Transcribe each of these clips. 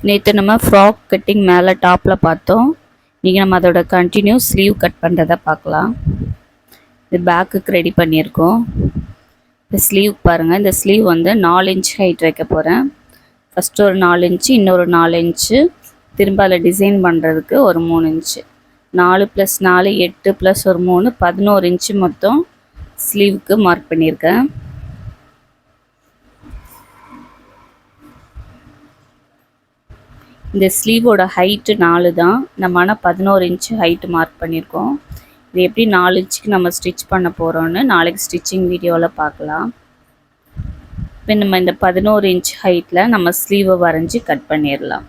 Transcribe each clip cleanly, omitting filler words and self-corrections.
நேற்று நம்ம frock cutting மேலே டாப்பில் பார்த்தோம். இன்றைக்கி நம்ம அதோட கண்டினியூ ஸ்லீவ் கட் பண்ணுறதை பார்க்கலாம். இது பேக்குக்கு ரெடி பண்ணியிருக்கோம். இந்த ஸ்லீவ் பாருங்கள். இந்த ஸ்லீவ் வந்து 4 இன்ச் ஹைட் வைக்க போகிறேன். ஃபஸ்ட்டு ஒரு 4 இன்ச்சு, இன்னொரு 4 இன்ச்சு, திரும்ப அதில் டிசைன் பண்ணுறதுக்கு ஒரு 3 இன்ச்சு, 4 + 4 8 + ஒரு 3 11 இன்ச்சு மொத்தம் ஸ்லீவுக்கு மார்க் பண்ணியிருக்கேன். இந்த ஸ்லீவோட ஹைட்டு 4 தான். நம்ம ஆனால் 11 இன்ச்சு ஹைட்டு மார்க் பண்ணியிருக்கோம். இது எப்படி 4 இன்ச்சுக்கு நம்ம ஸ்டிச் பண்ண போகிறோன்னு நாளைக்கு ஸ்டிச்சிங் வீடியோவில் பார்க்கலாம். இப்போ நம்ம இந்த 11 இன்ச் ஹைட்டில் நம்ம ஸ்லீவை வரைஞ்சி கட் பண்ணிடலாம்.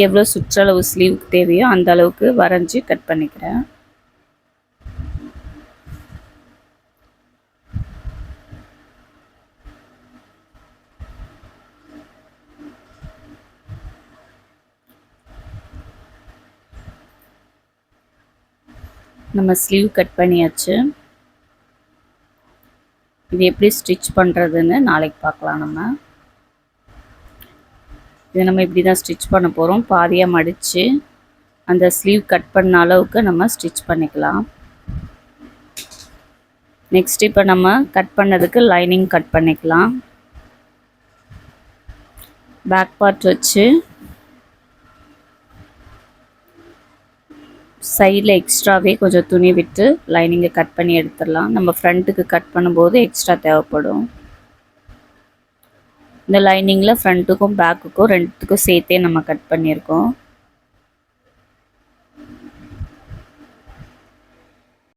எவ்வளோ சுற்றளவு ஸ்லீவுக்கு தேவையோ அந்த அளவுக்கு வரைஞ்சி கட் பண்ணிக்கிறேன். நம்ம ஸ்லீவ் கட் பண்ணியாச்சு. இது எப்படி ஸ்டிச் பண்ணுறதுன்னு நாளைக்கு பார்க்கலாம். இதை நம்ம இப்படி தான் ஸ்டிச் பண்ண போகிறோம். பாதியாக மடித்து அந்த ஸ்லீவ் கட் பண்ண அளவுக்கு நம்ம ஸ்டிச் பண்ணிக்கலாம். நெக்ஸ்ட் இப்போ நம்ம கட் பண்ணதுக்கு லைனிங் கட் பண்ணிக்கலாம். பேக் பார்ட் வச்சு சைடில் எக்ஸ்ட்ராவே கொஞ்சம் துணி விட்டு லைனிங்கை கட் பண்ணி எடுத்துடலாம். நம்ம ஃப்ரண்ட்டுக்கு கட் பண்ணும்போது எக்ஸ்ட்ரா தேவைப்படும். இந்த லைனிங்கில் ஃப்ரண்ட்டுக்கும் பேக்குக்கும் ரெண்டுத்துக்கும் சேர்த்தே நம்ம கட் பண்ணியிருக்கோம்.